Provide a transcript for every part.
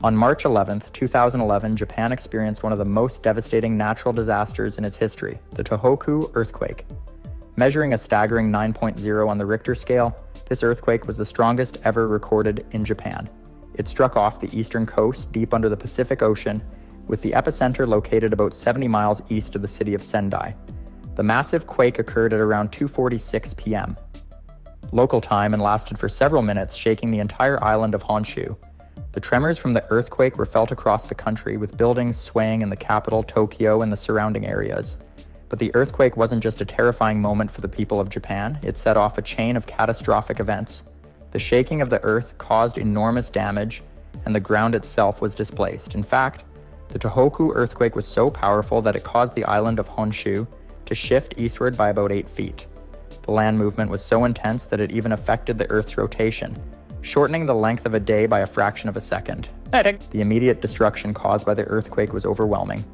On March 11, 2011, Japan experienced one of the most devastating natural disasters in its history, the Tohoku earthquake. Measuring a staggering 9.0 on the Richter scale, this earthquake was the strongest ever recorded in Japan. It struck off the eastern coast deep under the Pacific Ocean, with the epicenter located about 70 miles east of the city of Sendai. The massive quake occurred at around 2:46 p.m. local time and lasted for several minutes, shaking the entire island of Honshu. The tremors from the earthquake were felt across the country, with buildings swaying in the capital, Tokyo, and the surrounding areas. But the earthquake wasn't just a terrifying moment for the people of Japan, it set off a chain of catastrophic events. The shaking of the earth caused enormous damage, and the ground itself was displaced. In fact, the Tohoku earthquake was so powerful that it caused the island of Honshu to shift eastward by about 8 feet. The land movement was so intense that it even affected the Earth's rotation, shortening the length of a day by a fraction of a second. The immediate destruction caused by the earthquake was overwhelming.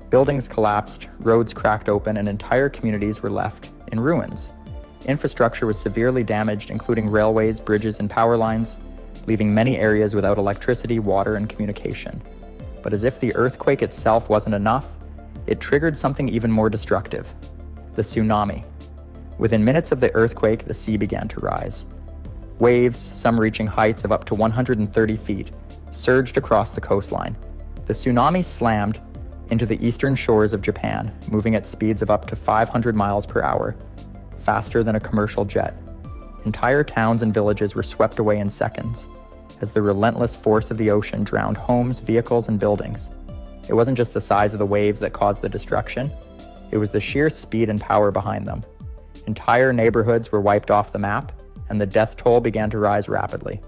Buildings collapsed, roads cracked open, and entire communities were left in ruins. Infrastructure was severely damaged, including railways, bridges, and power lines, leaving many areas without electricity, water, and communication. But as if the earthquake itself wasn't enough, it triggered something even more destructive: the tsunami. Within minutes of the earthquake, the sea began to rise. Waves, some reaching heights of up to 130 feet, surged across the coastline. The tsunami slammed into the eastern shores of Japan, moving at speeds of up to 500 miles per hour, faster than a commercial jet. Entire towns and villages were swept away in seconds, as the relentless force of the ocean drowned homes, vehicles, and buildings. It wasn't just the size of the waves that caused the destruction, it was the sheer speed and power behind them. Entire neighborhoods were wiped off the map, and the death toll began to rise rapidly.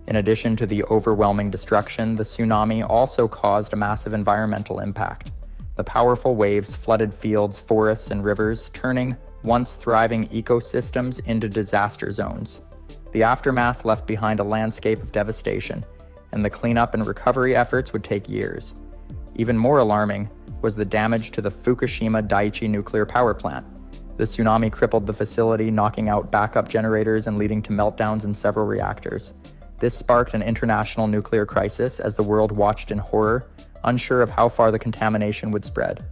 In addition to the overwhelming destruction, the tsunami also caused a massive environmental impact. The powerful waves flooded fields, forests, and rivers, turning once thriving ecosystems into disaster zones. The aftermath left behind a landscape of devastation, and the cleanup and recovery efforts would take years. Even more alarming was the damage to the Fukushima Daiichi nuclear power plant. The tsunami crippled the facility, knocking out backup generators and leading to meltdowns in several reactors. This sparked an international nuclear crisis as the world watched in horror, unsure of how far the contamination would spread.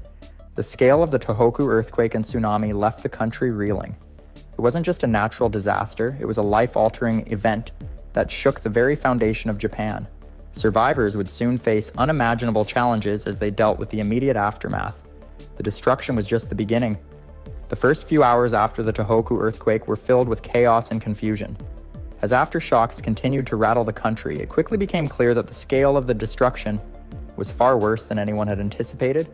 The scale of the Tohoku earthquake and tsunami left the country reeling. It wasn't just a natural disaster, it was a life-altering event that shook the very foundation of Japan. Survivors would soon face unimaginable challenges as they dealt with the immediate aftermath. The destruction was just the beginning. The first few hours after the Tohoku earthquake were filled with chaos and confusion. As aftershocks continued to rattle the country, it quickly became clear that the scale of the destruction was far worse than anyone had anticipated.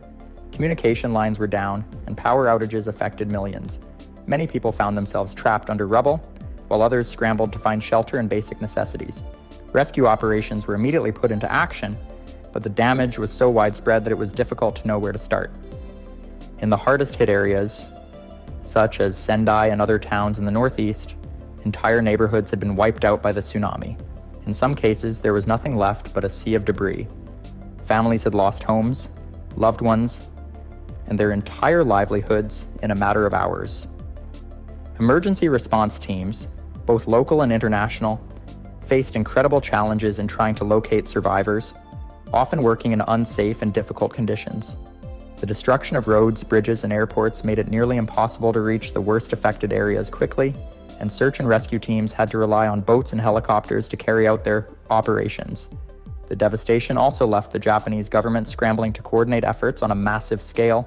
Communication lines were down, and power outages affected millions. Many people found themselves trapped under rubble, while others scrambled to find shelter and basic necessities. Rescue operations were immediately put into action, but the damage was so widespread that it was difficult to know where to start. In the hardest hit areas, such as Sendai and other towns in the northeast, entire neighborhoods had been wiped out by the tsunami. In some cases, there was nothing left but a sea of debris. Families had lost homes, loved ones, and their entire livelihoods in a matter of hours. Emergency response teams, both local and international, faced incredible challenges in trying to locate survivors, often working in unsafe and difficult conditions. The destruction of roads, bridges, and airports made it nearly impossible to reach the worst affected areas quickly, and search and rescue teams had to rely on boats and helicopters to carry out their operations. The devastation also left the Japanese government scrambling to coordinate efforts on a massive scale.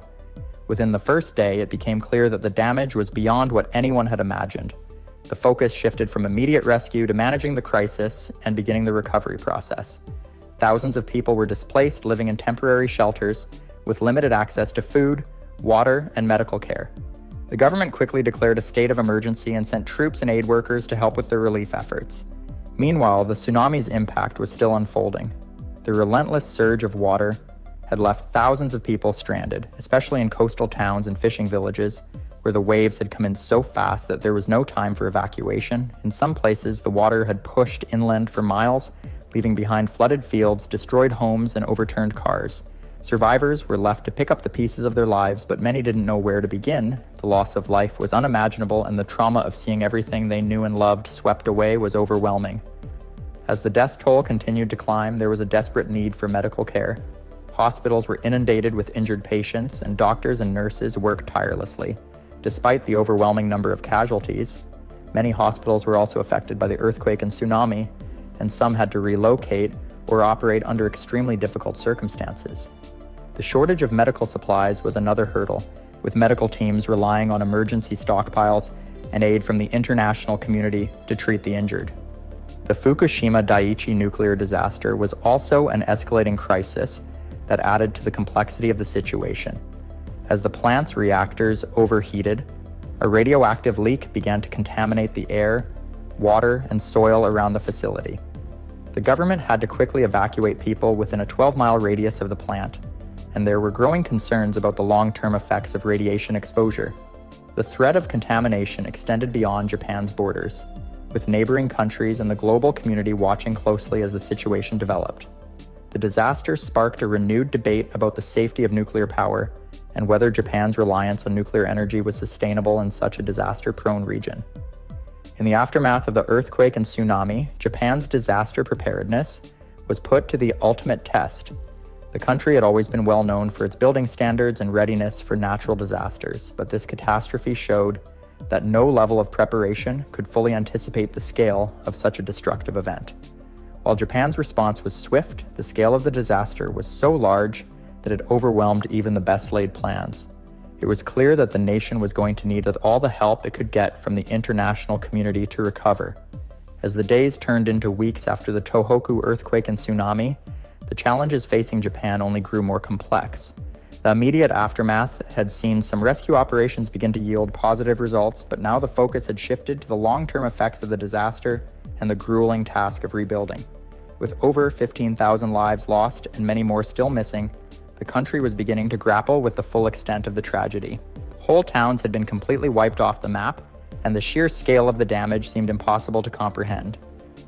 Within the first day, it became clear that the damage was beyond what anyone had imagined. The focus shifted from immediate rescue to managing the crisis and beginning the recovery process. Thousands of people were displaced, living in temporary shelters, with limited access to food, water, and medical care. The government quickly declared a state of emergency and sent troops and aid workers to help with the relief efforts. Meanwhile, the tsunami's impact was still unfolding. The relentless surge of water had left thousands of people stranded, especially in coastal towns and fishing villages, where the waves had come in so fast that there was no time for evacuation. In some places, the water had pushed inland for miles, leaving behind flooded fields, destroyed homes, and overturned cars. Survivors were left to pick up the pieces of their lives, but many didn't know where to begin. The loss of life was unimaginable, and the trauma of seeing everything they knew and loved swept away was overwhelming. As the death toll continued to climb, there was a desperate need for medical care. Hospitals were inundated with injured patients, and doctors and nurses worked tirelessly. Despite the overwhelming number of casualties, many hospitals were also affected by the earthquake and tsunami, and some had to relocate or operate under extremely difficult circumstances. The shortage of medical supplies was another hurdle, with medical teams relying on emergency stockpiles and aid from the international community to treat the injured. The Fukushima Daiichi nuclear disaster was also an escalating crisis that added to the complexity of the situation. As the plant's reactors overheated, a radioactive leak began to contaminate the air, water, and soil around the facility. The government had to quickly evacuate people within a 12-mile radius of the plant, and there were growing concerns about the long-term effects of radiation exposure. The threat of contamination extended beyond Japan's borders, with neighboring countries and the global community watching closely as the situation developed. The disaster sparked a renewed debate about the safety of nuclear power and whether Japan's reliance on nuclear energy was sustainable in such a disaster-prone region. In the aftermath of the earthquake and tsunami, Japan's disaster preparedness was put to the ultimate test. The country had always been well known for its building standards and readiness for natural disasters, but this catastrophe showed that no level of preparation could fully anticipate the scale of such a destructive event. While Japan's response was swift, the scale of the disaster was so large that it overwhelmed even the best-laid plans. It was clear that the nation was going to need all the help it could get from the international community to recover. As the days turned into weeks after the Tohoku earthquake and tsunami, the challenges facing Japan only grew more complex. The immediate aftermath had seen some rescue operations begin to yield positive results, but now the focus had shifted to the long-term effects of the disaster and the grueling task of rebuilding. With over 15,000 lives lost and many more still missing, the country was beginning to grapple with the full extent of the tragedy. Whole towns had been completely wiped off the map, and the sheer scale of the damage seemed impossible to comprehend.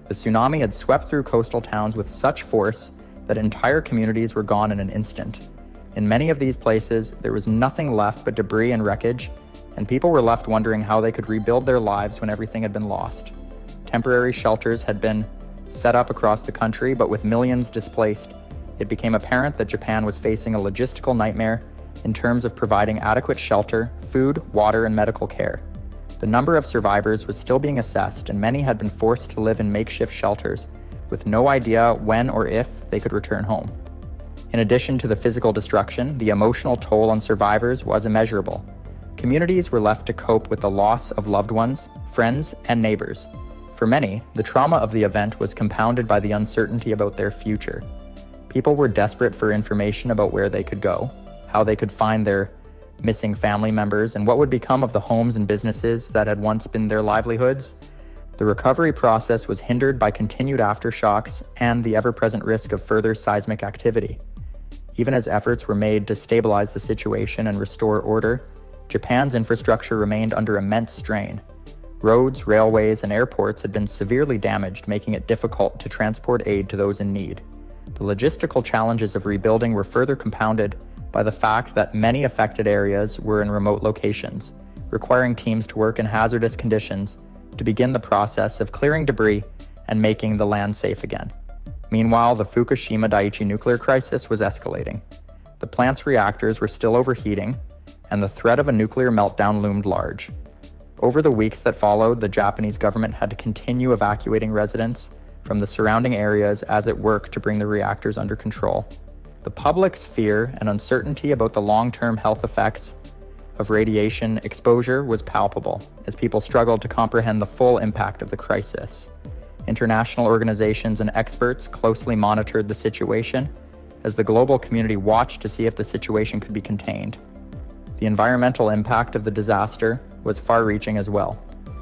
The tsunami had swept through coastal towns with such force that entire communities were gone in an instant. In many of these places, there was nothing left but debris and wreckage, and people were left wondering how they could rebuild their lives when everything had been lost. Temporary shelters had been set up across the country, but with millions displaced, it became apparent that Japan was facing a logistical nightmare in terms of providing adequate shelter, food, water, and medical care. The number of survivors was still being assessed, and many had been forced to live in makeshift shelters, with no idea when or if they could return home. In addition to the physical destruction, the emotional toll on survivors was immeasurable. Communities were left to cope with the loss of loved ones, friends, and neighbors. For many, the trauma of the event was compounded by the uncertainty about their future. People were desperate for information about where they could go, how they could find their missing family members, and what would become of the homes and businesses that had once been their livelihoods. The recovery process was hindered by continued aftershocks and the ever-present risk of further seismic activity. Even as efforts were made to stabilize the situation and restore order, Japan's infrastructure remained under immense strain. Roads, railways, and airports had been severely damaged, making it difficult to transport aid to those in need. The logistical challenges of rebuilding were further compounded by the fact that many affected areas were in remote locations, requiring teams to work in hazardous conditions to begin the process of clearing debris and making the land safe again. Meanwhile, the Fukushima Daiichi nuclear crisis was escalating. The plant's reactors were still overheating, and the threat of a nuclear meltdown loomed large. Over the weeks that followed, the Japanese government had to continue evacuating residents from the surrounding areas as it worked to bring the reactors under control. The public's fear and uncertainty about the long-term health effects of radiation exposure was palpable, as people struggled to comprehend the full impact of the crisis. International organizations and experts closely monitored the situation as the global community watched to see if the situation could be contained. The environmental impact of the disaster was far-reaching as well.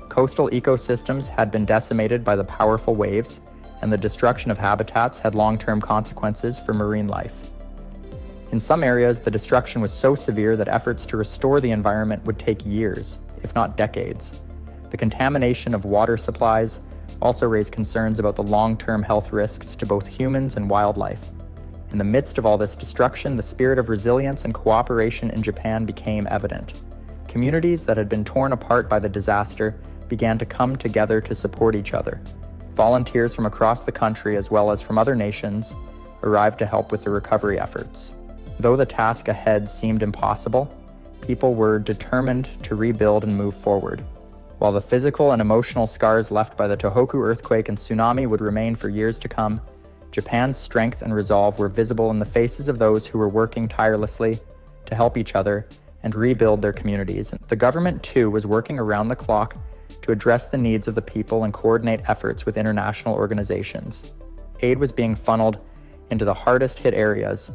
Coastal ecosystems had been decimated by the powerful waves, and the destruction of habitats had long-term consequences for marine life. In some areas, the destruction was so severe that efforts to restore the environment would take years, if not decades. The contamination of water supplies also raised concerns about the long-term health risks to both humans and wildlife. In the midst of all this destruction, the spirit of resilience and cooperation in Japan became evident. Communities that had been torn apart by the disaster began to come together to support each other. Volunteers from across the country, as well as from other nations, arrived to help with the recovery efforts. Though the task ahead seemed impossible, people were determined to rebuild and move forward. While the physical and emotional scars left by the Tohoku earthquake and tsunami would remain for years to come, Japan's strength and resolve were visible in the faces of those who were working tirelessly to help each other and rebuild their communities. The government, too, was working around the clock to address the needs of the people and coordinate efforts with international organizations. Aid was being funneled into the hardest hit areas,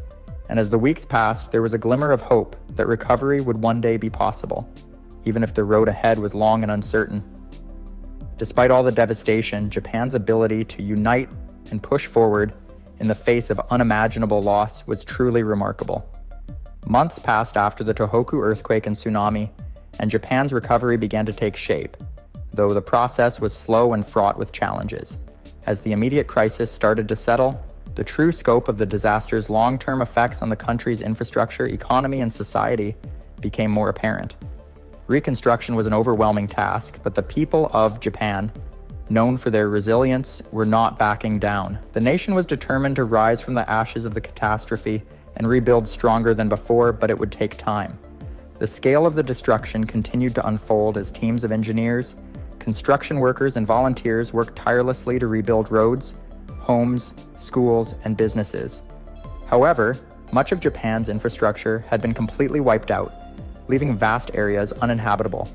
and as the weeks passed, there was a glimmer of hope that recovery would one day be possible, even if the road ahead was long and uncertain. Despite all the devastation, Japan's ability to unite and push forward in the face of unimaginable loss was truly remarkable. Months passed after the Tohoku earthquake and tsunami, and Japan's recovery began to take shape, though the process was slow and fraught with challenges. As the immediate crisis started to settle, the true scope of the disaster's long-term effects on the country's infrastructure, economy, and society became more apparent. Reconstruction was an overwhelming task, but the people of Japan, known for their resilience, were not backing down. The nation was determined to rise from the ashes of the catastrophe and rebuild stronger than before, but it would take time. The scale of the destruction continued to unfold as teams of engineers, construction workers, and volunteers worked tirelessly to rebuild roads, homes, schools, and businesses. However, much of Japan's infrastructure had been completely wiped out, leaving vast areas uninhabitable.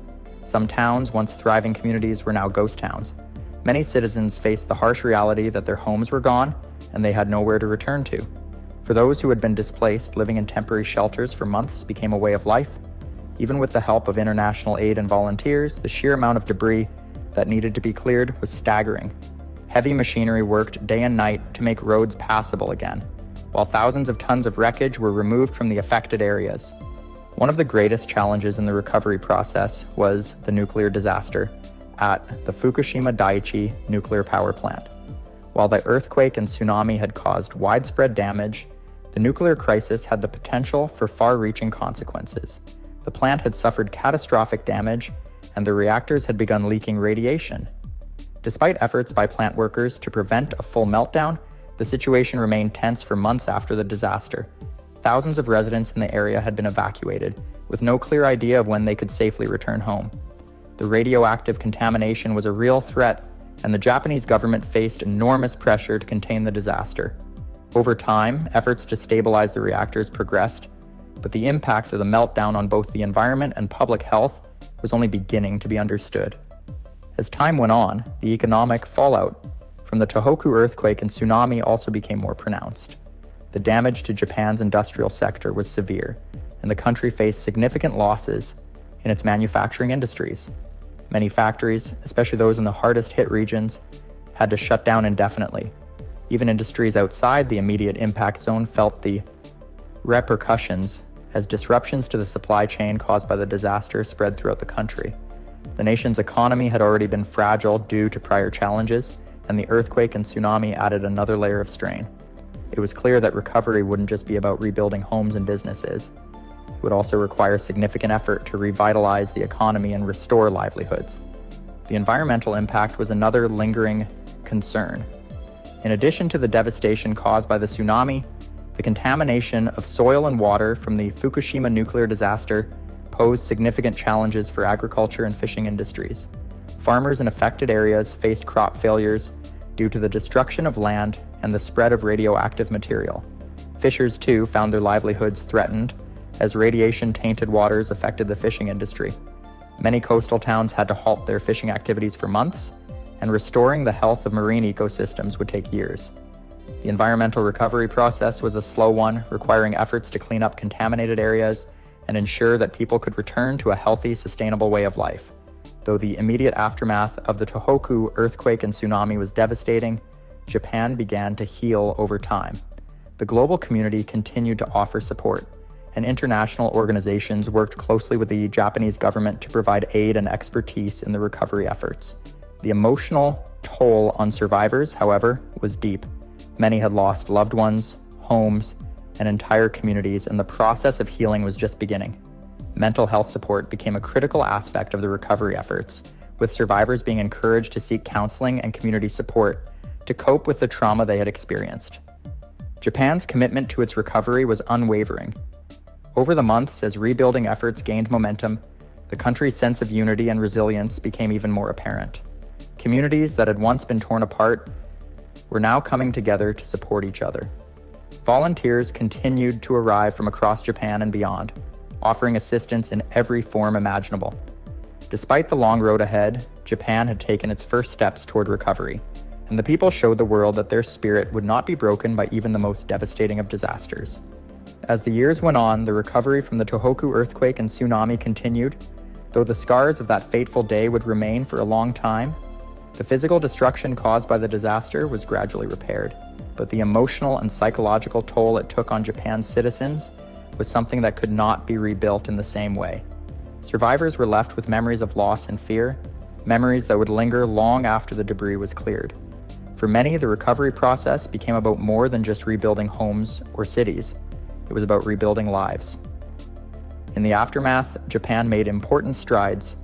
Some towns, once thriving communities, were now ghost towns. Many citizens faced the harsh reality that their homes were gone and they had nowhere to return to. For those who had been displaced, living in temporary shelters for months became a way of life. Even with the help of international aid and volunteers, the sheer amount of debris that needed to be cleared was staggering. Heavy machinery worked day and night to make roads passable again, while thousands of tons of wreckage were removed from the affected areas. One of the greatest challenges in the recovery process was the nuclear disaster at the Fukushima Daiichi nuclear power plant. While the earthquake and tsunami had caused widespread damage, the nuclear crisis had the potential for far-reaching consequences. The plant had suffered catastrophic damage, and the reactors had begun leaking radiation. Despite efforts by plant workers to prevent a full meltdown, the situation remained tense for months after the disaster. Thousands of residents in the area had been evacuated, with no clear idea of when they could safely return home. The radioactive contamination was a real threat, and the Japanese government faced enormous pressure to contain the disaster. Over time, efforts to stabilize the reactors progressed, but the impact of the meltdown on both the environment and public health was only beginning to be understood. As time went on, the economic fallout from the Tohoku earthquake and tsunami also became more pronounced. The damage to Japan's industrial sector was severe, and the country faced significant losses in its manufacturing industries. Many factories, especially those in the hardest hit regions, had to shut down indefinitely. Even industries outside the immediate impact zone felt the repercussions as disruptions to the supply chain caused by the disaster spread throughout the country. The nation's economy had already been fragile due to prior challenges, and the earthquake and tsunami added another layer of strain. It was clear that recovery wouldn't just be about rebuilding homes and businesses. It would also require significant effort to revitalize the economy and restore livelihoods. The environmental impact was another lingering concern. In addition to the devastation caused by the tsunami, the contamination of soil and water from the Fukushima nuclear disaster posed significant challenges for agriculture and fishing industries. Farmers in affected areas faced crop failures due to the destruction of land and the spread of radioactive material. Fishers, too, found their livelihoods threatened as radiation-tainted waters affected the fishing industry. Many coastal towns had to halt their fishing activities for months, and restoring the health of marine ecosystems would take years. The environmental recovery process was a slow one, requiring efforts to clean up contaminated areas and ensure that people could return to a healthy, sustainable way of life. Though the immediate aftermath of the Tohoku earthquake and tsunami was devastating, Japan began to heal over time. The global community continued to offer support, and international organizations worked closely with the Japanese government to provide aid and expertise in the recovery efforts. The emotional toll on survivors, however, was deep. Many had lost loved ones, homes, and entire communities, and the process of healing was just beginning. Mental health support became a critical aspect of the recovery efforts, with survivors being encouraged to seek counseling and community support to cope with the trauma they had experienced. Japan's commitment to its recovery was unwavering. Over the months, as rebuilding efforts gained momentum, the country's sense of unity and resilience became even more apparent. Communities that had once been torn apart were now coming together to support each other. Volunteers continued to arrive from across Japan and beyond, offering assistance in every form imaginable. Despite the long road ahead, Japan had taken its first steps toward recovery, and the people showed the world that their spirit would not be broken by even the most devastating of disasters. As the years went on, the recovery from the Tohoku earthquake and tsunami continued. Though the scars of that fateful day would remain for a long time, the physical destruction caused by the disaster was gradually repaired. But the emotional and psychological toll it took on Japan's citizens was something that could not be rebuilt in the same way. Survivors were left with memories of loss and fear, memories that would linger long after the debris was cleared. For many, the recovery process became about more than just rebuilding homes or cities. It was about rebuilding lives. In the aftermath, Japan made important strides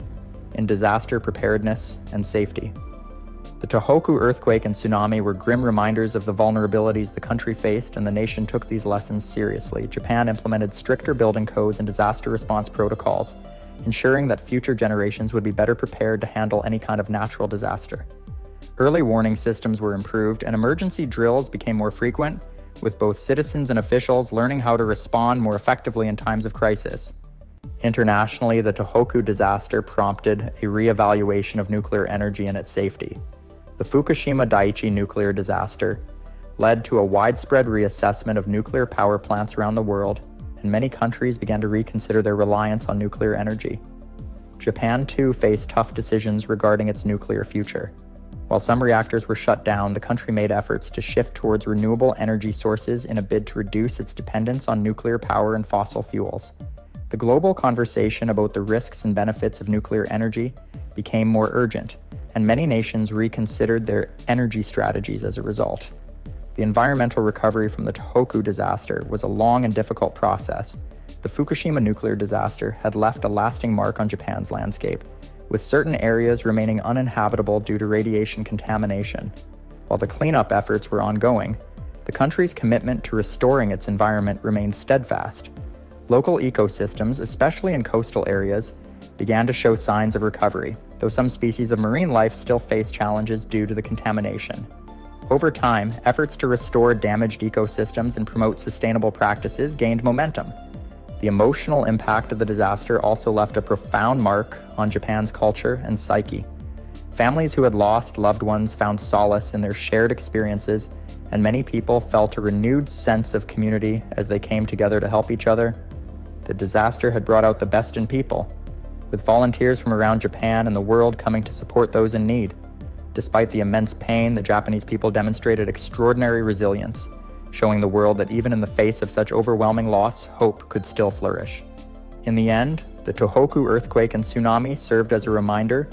in disaster preparedness and safety. The Tohoku earthquake and tsunami were grim reminders of the vulnerabilities the country faced, and the nation took these lessons seriously. Japan implemented stricter building codes and disaster response protocols, ensuring that future generations would be better prepared to handle any kind of natural disaster. Early warning systems were improved, and emergency drills became more frequent, with both citizens and officials learning how to respond more effectively in times of crisis. Internationally, the Tohoku disaster prompted a re-evaluation of nuclear energy and its safety. The Fukushima Daiichi nuclear disaster led to a widespread reassessment of nuclear power plants around the world, and many countries began to reconsider their reliance on nuclear energy. Japan, too, faced tough decisions regarding its nuclear future. While some reactors were shut down, the country made efforts to shift towards renewable energy sources in a bid to reduce its dependence on nuclear power and fossil fuels. The global conversation about the risks and benefits of nuclear energy became more urgent, and many nations reconsidered their energy strategies as a result. The environmental recovery from the Tohoku disaster was a long and difficult process. The Fukushima nuclear disaster had left a lasting mark on Japan's landscape, with certain areas remaining uninhabitable due to radiation contamination. While the cleanup efforts were ongoing, the country's commitment to restoring its environment remained steadfast. Local ecosystems, especially in coastal areas, began to show signs of recovery, though some species of marine life still face challenges due to the contamination. Over time, efforts to restore damaged ecosystems and promote sustainable practices gained momentum. The emotional impact of the disaster also left a profound mark on Japan's culture and psyche. Families who had lost loved ones found solace in their shared experiences, and many people felt a renewed sense of community as they came together to help each other. The disaster had brought out the best in people, with volunteers from around Japan and the world coming to support those in need. Despite the immense pain, the Japanese people demonstrated extraordinary resilience, showing the world that even in the face of such overwhelming loss, hope could still flourish. In the end, the Tohoku earthquake and tsunami served as a reminder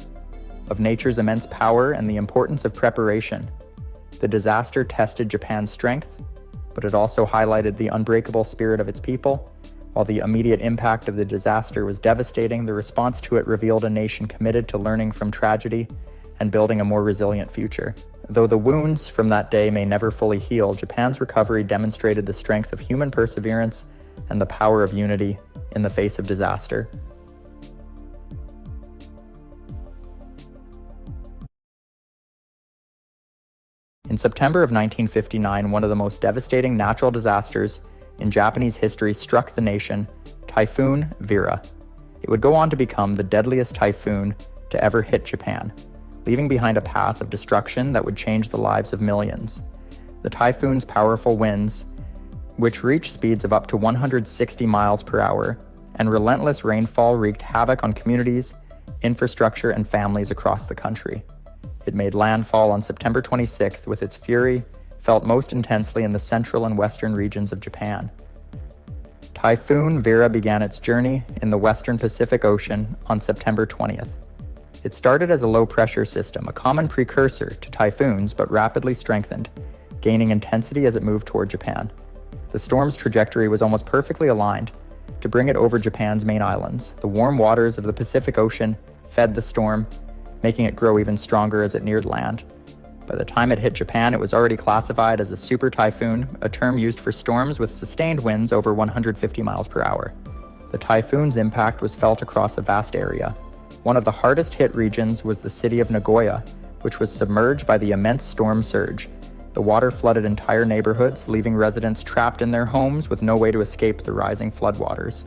of nature's immense power and the importance of preparation. The disaster tested Japan's strength, but it also highlighted the unbreakable spirit of its people. While the immediate impact of the disaster was devastating, the response to it revealed a nation committed to learning from tragedy and building a more resilient future. Though the wounds from that day may never fully heal, Japan's recovery demonstrated the strength of human perseverance and the power of unity in the face of disaster. In September of 1959, one of the most devastating natural disasters in Japanese history struck the nation, Typhoon Vera. It would go on to become the deadliest typhoon to ever hit Japan, leaving behind a path of destruction that would change the lives of millions. The typhoon's powerful winds, which reached speeds of up to 160 miles per hour, and relentless rainfall wreaked havoc on communities, infrastructure, and families across the country. It made landfall on September 26th, with its fury felt most intensely in the central and western regions of Japan. Typhoon Vera began its journey in the western Pacific Ocean on September 20th. It started as a low-pressure system, a common precursor to typhoons, but rapidly strengthened, gaining intensity as it moved toward Japan. The storm's trajectory was almost perfectly aligned to bring it over Japan's main islands. The warm waters of the Pacific Ocean fed the storm, making it grow even stronger as it neared land. By the time it hit Japan, it was already classified as a super typhoon, a term used for storms with sustained winds over 150 miles per hour. The typhoon's impact was felt across a vast area. One of the hardest hit regions was the city of Nagoya, which was submerged by the immense storm surge. The water flooded entire neighborhoods, leaving residents trapped in their homes with no way to escape the rising floodwaters.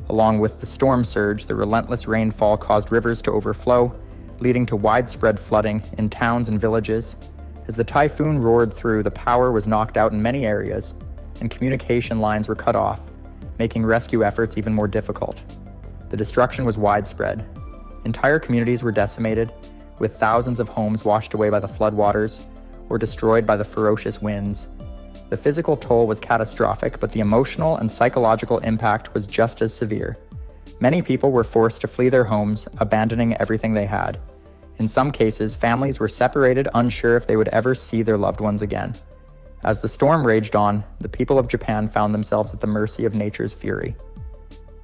Along with the storm surge, the relentless rainfall caused rivers to overflow, leading to widespread flooding in towns and villages. As the typhoon roared through, the power was knocked out in many areas, and communication lines were cut off, making rescue efforts even more difficult. The destruction was widespread. Entire communities were decimated, with thousands of homes washed away by the floodwaters or destroyed by the ferocious winds. The physical toll was catastrophic, but the emotional and psychological impact was just as severe. Many people were forced to flee their homes, abandoning everything they had. In some cases, families were separated, unsure if they would ever see their loved ones again. As the storm raged on, the people of Japan found themselves at the mercy of nature's fury.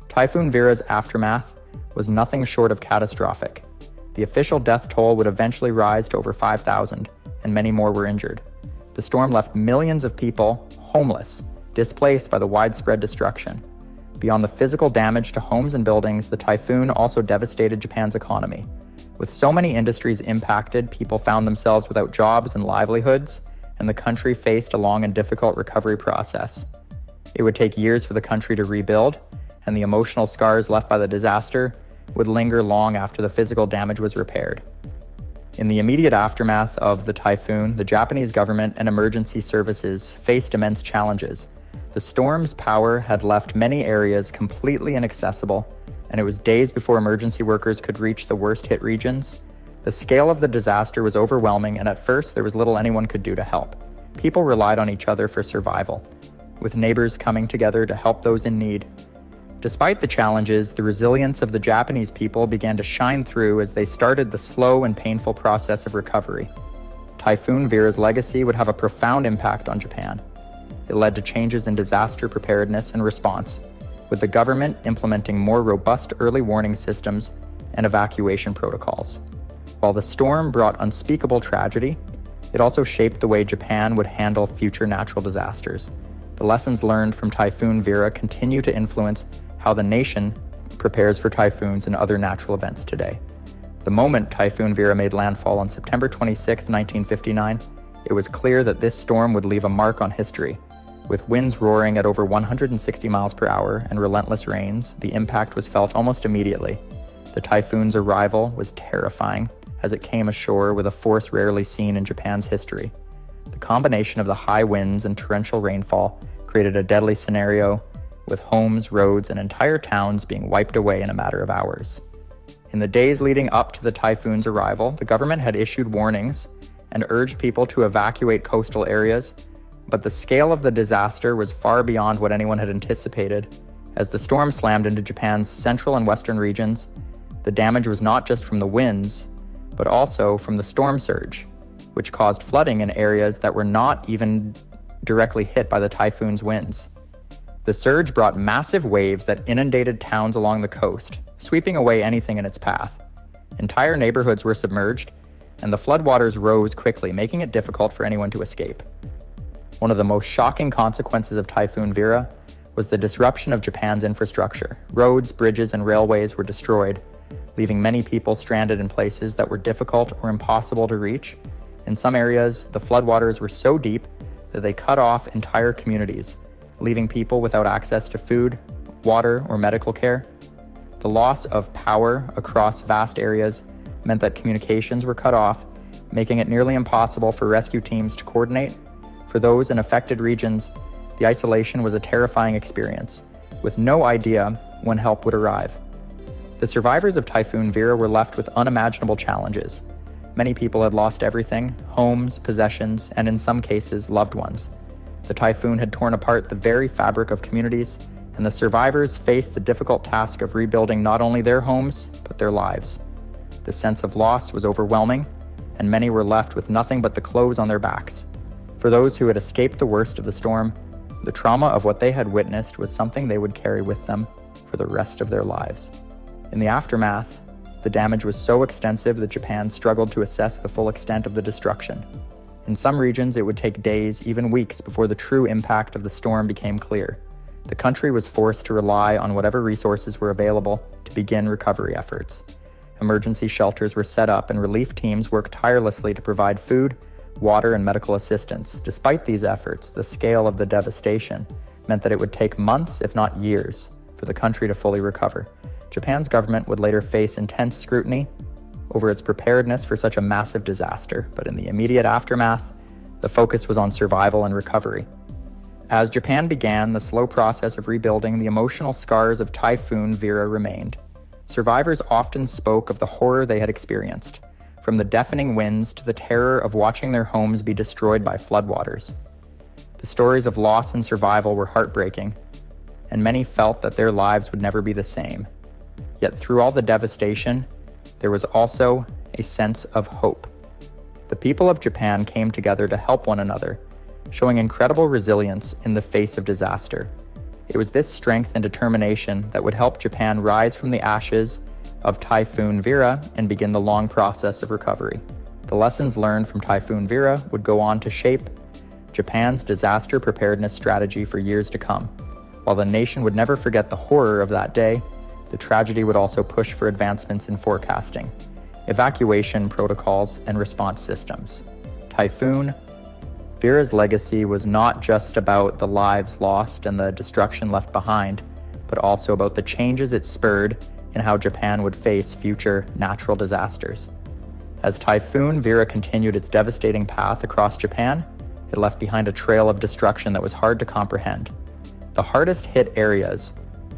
Typhoon Vera's aftermath was nothing short of catastrophic. The official death toll would eventually rise to over 5,000, and many more were injured. The storm left millions of people homeless, displaced by the widespread destruction. Beyond the physical damage to homes and buildings, the typhoon also devastated Japan's economy. With so many industries impacted, people found themselves without jobs and livelihoods, and the country faced a long and difficult recovery process. It would take years for the country to rebuild, and the emotional scars left by the disaster would linger long after the physical damage was repaired. In the immediate aftermath of the typhoon, the Japanese government and emergency services faced immense challenges. The storm's power had left many areas completely inaccessible, and it was days before emergency workers could reach the worst-hit regions. The scale of the disaster was overwhelming, and at first there was little anyone could do to help. People relied on each other for survival, with neighbors coming together to help those in need. Despite the challenges, the resilience of the Japanese people began to shine through as they started the slow and painful process of recovery. Typhoon Vera's legacy would have a profound impact on Japan. It led to changes in disaster preparedness and response, with the government implementing more robust early warning systems and evacuation protocols. While the storm brought unspeakable tragedy, it also shaped the way Japan would handle future natural disasters. The lessons learned from Typhoon Vera continue to influence how the nation prepares for typhoons and other natural events today. The moment Typhoon Vera made landfall on September 26, 1959, it was clear that this storm would leave a mark on history. With winds roaring at over 160 miles per hour and relentless rains, the impact was felt almost immediately. The typhoon's arrival was terrifying, as it came ashore with a force rarely seen in Japan's history. The combination of the high winds and torrential rainfall created a deadly scenario, with homes, roads, and entire towns being wiped away in a matter of hours. In the days leading up to the typhoon's arrival, the government had issued warnings and urged people to evacuate coastal areas, but the scale of the disaster was far beyond what anyone had anticipated. As the storm slammed into Japan's central and western regions, the damage was not just from the winds, but also from the storm surge, which caused flooding in areas that were not even directly hit by the typhoon's winds. The surge brought massive waves that inundated towns along the coast, sweeping away anything in its path. Entire neighborhoods were submerged, and the floodwaters rose quickly, making it difficult for anyone to escape. One of the most shocking consequences of Typhoon Vera was the disruption of Japan's infrastructure. Roads, bridges, and railways were destroyed, leaving many people stranded in places that were difficult or impossible to reach. In some areas, the floodwaters were so deep that they cut off entire communities, leaving people without access to food, water, or medical care. The loss of power across vast areas meant that communications were cut off, making it nearly impossible for rescue teams to coordinate. For those in affected regions, the isolation was a terrifying experience, with no idea when help would arrive. The survivors of Typhoon Vera were left with unimaginable challenges. Many people had lost everything: homes, possessions, and in some cases, loved ones. The typhoon had torn apart the very fabric of communities, and the survivors faced the difficult task of rebuilding not only their homes, but their lives. The sense of loss was overwhelming, and many were left with nothing but the clothes on their backs. For those who had escaped the worst of the storm, the trauma of what they had witnessed was something they would carry with them for the rest of their lives. In the aftermath, The damage was so extensive that Japan struggled to assess the full extent of the destruction. In some regions, it would take days, even weeks, before the true impact of the storm became clear. The country was forced to rely on whatever resources were available to begin recovery efforts. Emergency shelters were set up and relief teams worked tirelessly to provide food, water, and medical assistance. Despite these efforts, the scale of the devastation meant that it would take months, if not years, for the country to fully recover. Japan's government would later face intense scrutiny over its preparedness for such a massive disaster, but in the immediate aftermath, the focus was on survival and recovery. As Japan began the slow process of rebuilding, the emotional scars of Typhoon Vera remained. Survivors often spoke of the horror they had experienced, from the deafening winds to the terror of watching their homes be destroyed by floodwaters. The stories of loss and survival were heartbreaking, and many felt that their lives would never be the same. Yet through all the devastation, there was also a sense of hope. The people of Japan came together to help one another, showing incredible resilience in the face of disaster. It was this strength and determination that would help Japan rise from the ashes of Typhoon Vera and begin the long process of recovery. The lessons learned from Typhoon Vera would go on to shape Japan's disaster preparedness strategy for years to come. While the nation would never forget the horror of that day, the tragedy would also push for advancements in forecasting, evacuation protocols, and response systems. Typhoon Vera's legacy was not just about the lives lost and the destruction left behind, but also about the changes it spurred in how Japan would face future natural disasters. As Typhoon Vera continued its devastating path across Japan, it left behind a trail of destruction that was hard to comprehend. The hardest hit areas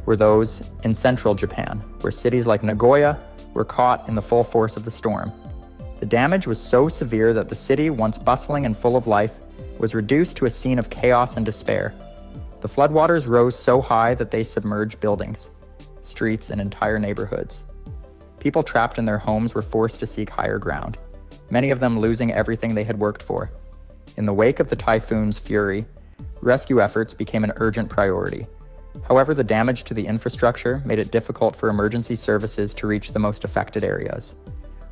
were those in central Japan, where cities like Nagoya were caught in the full force of the storm. The damage was so severe that the city, once bustling and full of life, was reduced to a scene of chaos and despair. The floodwaters rose so high that they submerged buildings, streets, and entire neighborhoods. People trapped in their homes were forced to seek higher ground, many of them losing everything they had worked for. In the wake of the typhoon's fury, rescue efforts became an urgent priority. However, the damage to the infrastructure made it difficult for emergency services to reach the most affected areas.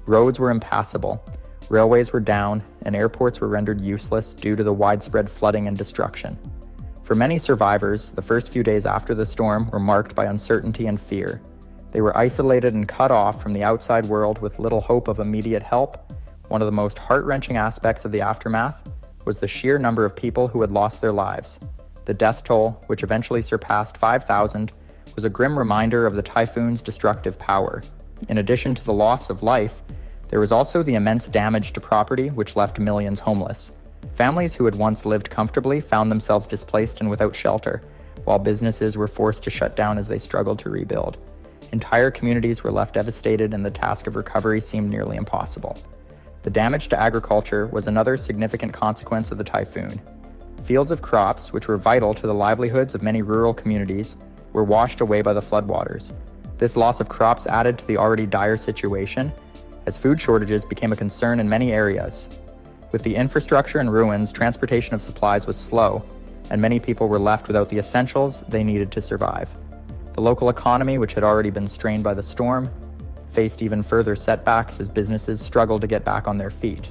Roads were impassable, railways were down, and airports were rendered useless due to the widespread flooding and destruction. For many survivors, the first few days after the storm were marked by uncertainty and fear. They were isolated and cut off from the outside world with little hope of immediate help. One of the most heart-wrenching aspects of the aftermath was the sheer number of people who had lost their lives. The death toll, which eventually surpassed 5,000, was a grim reminder of the typhoon's destructive power. In addition to the loss of life, there was also the immense damage to property, which left millions homeless. Families who had once lived comfortably found themselves displaced and without shelter, while businesses were forced to shut down as they struggled to rebuild. Entire communities were left devastated, and the task of recovery seemed nearly impossible. The damage to agriculture was another significant consequence of the typhoon. Fields of crops, which were vital to the livelihoods of many rural communities, were washed away by the floodwaters. This loss of crops added to the already dire situation, as food shortages became a concern in many areas. With the infrastructure in ruins, transportation of supplies was slow, and many people were left without the essentials they needed to survive. The local economy, which had already been strained by the storm, faced even further setbacks as businesses struggled to get back on their feet.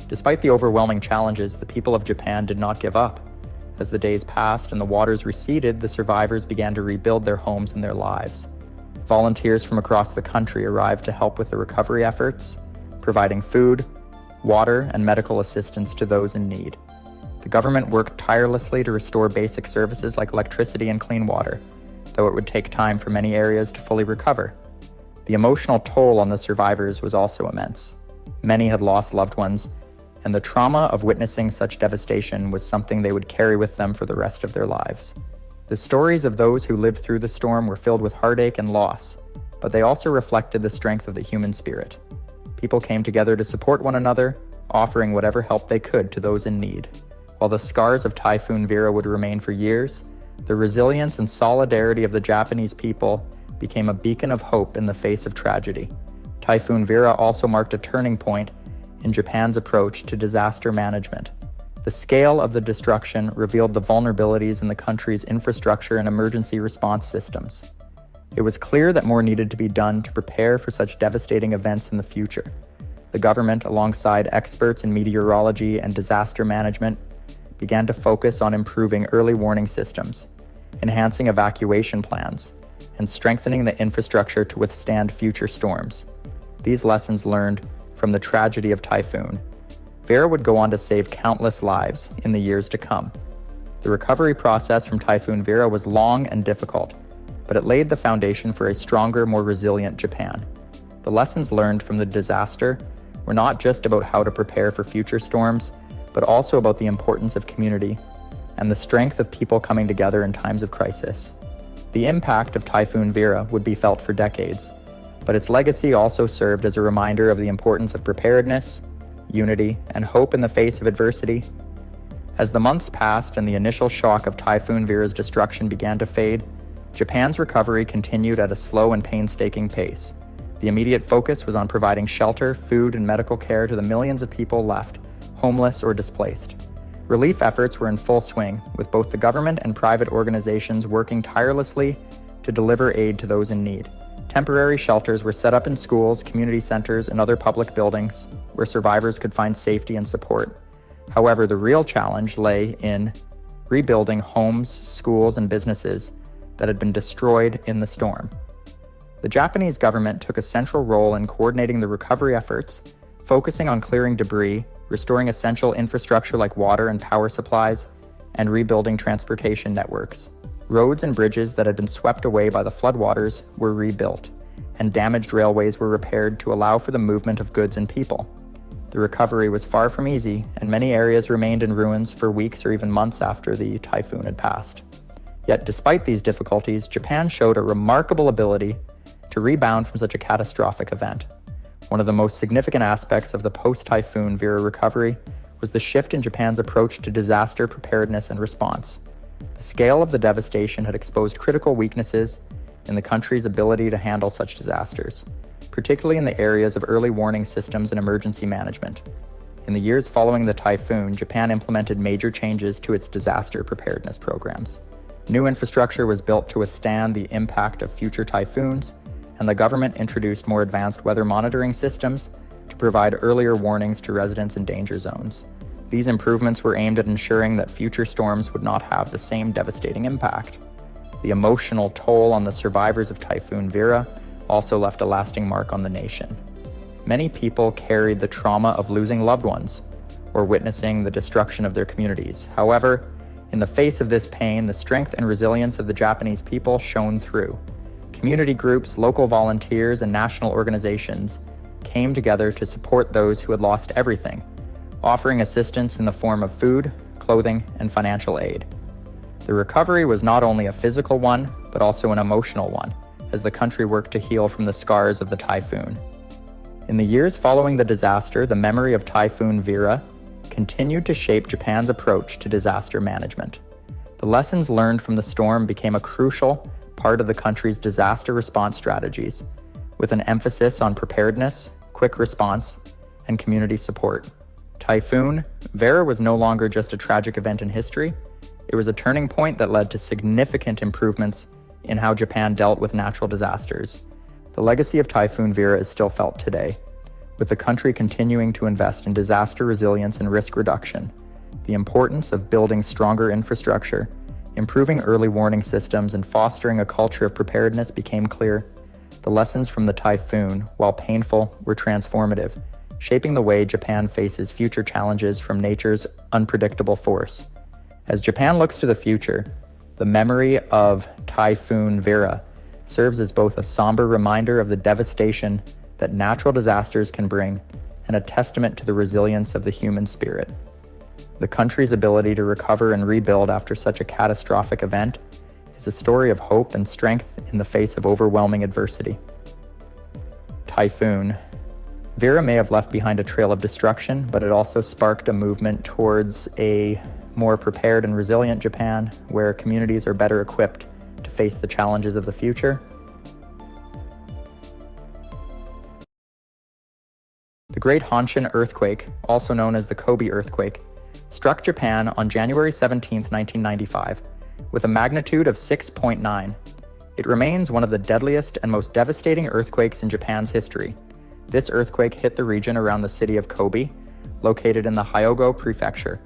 Despite the overwhelming challenges, the people of Japan did not give up. As the days passed and the waters receded, the survivors began to rebuild their homes and their lives. Volunteers from across the country arrived to help with the recovery efforts, providing food, water, and medical assistance to those in need. The government worked tirelessly to restore basic services like electricity and clean water, though it would take time for many areas to fully recover. The emotional toll on the survivors was also immense. Many had lost loved ones, and the trauma of witnessing such devastation was something they would carry with them for the rest of their lives. The stories of those who lived through the storm were filled with heartache and loss, but they also reflected the strength of the human spirit. People came together to support one another, offering whatever help they could to those in need. While the scars of Typhoon Vera would remain for years, the resilience and solidarity of the Japanese people became a beacon of hope in the face of tragedy. Typhoon Vera also marked a turning point in Japan's approach to disaster management. The scale of the destruction revealed the vulnerabilities in the country's infrastructure and emergency response systems. It was clear that more needed to be done to prepare for such devastating events in the future. The government, alongside experts in meteorology and disaster management, began to focus on improving early warning systems, enhancing evacuation plans, and strengthening the infrastructure to withstand future storms. These lessons learned from the tragedy of Typhoon Vera would go on to save countless lives in the years to come. The recovery process from Typhoon Vera was long and difficult, but it laid the foundation for a stronger, more resilient Japan. The lessons learned from the disaster were not just about how to prepare for future storms, but also about the importance of community and the strength of people coming together in times of crisis. The impact of Typhoon Vera would be felt for decades, but its legacy also served as a reminder of the importance of preparedness, unity, and hope in the face of adversity. As the months passed and the initial shock of Typhoon Vera's destruction began to fade, Japan's recovery continued at a slow and painstaking pace. The immediate focus was on providing shelter, food, and medical care to the millions of people left, homeless or displaced. Relief efforts were in full swing, with both the government and private organizations working tirelessly to deliver aid to those in need. Temporary shelters were set up in schools, community centers, and other public buildings where survivors could find safety and support. However, the real challenge lay in rebuilding homes, schools, and businesses that had been destroyed in the storm. The Japanese government took a central role in coordinating the recovery efforts, focusing on clearing debris, restoring essential infrastructure like water and power supplies, and rebuilding transportation networks. Roads and bridges that had been swept away by the floodwaters were rebuilt, and damaged railways were repaired to allow for the movement of goods and people. The recovery was far from easy, and many areas remained in ruins for weeks or even months after the typhoon had passed. Yet despite these difficulties, Japan showed a remarkable ability to rebound from such a catastrophic event. One of the most significant aspects of the post-Typhoon Vera recovery was the shift in Japan's approach to disaster preparedness and response. The scale of the devastation had exposed critical weaknesses in the country's ability to handle such disasters, particularly in the areas of early warning systems and emergency management. In the years following the typhoon, Japan implemented major changes to its disaster preparedness programs. New infrastructure was built to withstand the impact of future typhoons, and the government introduced more advanced weather monitoring systems to provide earlier warnings to residents in danger zones. These improvements were aimed at ensuring that future storms would not have the same devastating impact. The emotional toll on the survivors of Typhoon Vera also left a lasting mark on the nation. Many people carried the trauma of losing loved ones or witnessing the destruction of their communities. However, in the face of this pain, the strength and resilience of the Japanese people shone through. Community groups, local volunteers, and national organizations came together to support those who had lost everything, offering assistance in the form of food, clothing, and financial aid. The recovery was not only a physical one, but also an emotional one, as the country worked to heal from the scars of the typhoon. In the years following the disaster, the memory of Typhoon Vera continued to shape Japan's approach to disaster management. The lessons learned from the storm became a crucial part of the country's disaster response strategies, with an emphasis on preparedness, quick response, and community support. Typhoon Vera was no longer just a tragic event in history. It was a turning point that led to significant improvements in how Japan dealt with natural disasters. The legacy of Typhoon Vera is still felt today, with the country continuing to invest in disaster resilience and risk reduction. The importance of building stronger infrastructure, improving early warning systems, and fostering a culture of preparedness became clear. The lessons from the typhoon, while painful, were transformative, shaping the way Japan faces future challenges from nature's unpredictable force. As Japan looks to the future, the memory of Typhoon Vera serves as both a somber reminder of the devastation that natural disasters can bring and a testament to the resilience of the human spirit. The country's ability to recover and rebuild after such a catastrophic event is a story of hope and strength in the face of overwhelming adversity. Typhoon Vera may have left behind a trail of destruction, but it also sparked a movement towards a more prepared and resilient Japan, where communities are better equipped to face the challenges of the future. The Great Hanshin earthquake, also known as the Kobe earthquake, struck Japan on January 17, 1995, with a magnitude of 6.9. It remains one of the deadliest and most devastating earthquakes in Japan's history. This earthquake hit the region around the city of Kobe, located in the Hyogo Prefecture.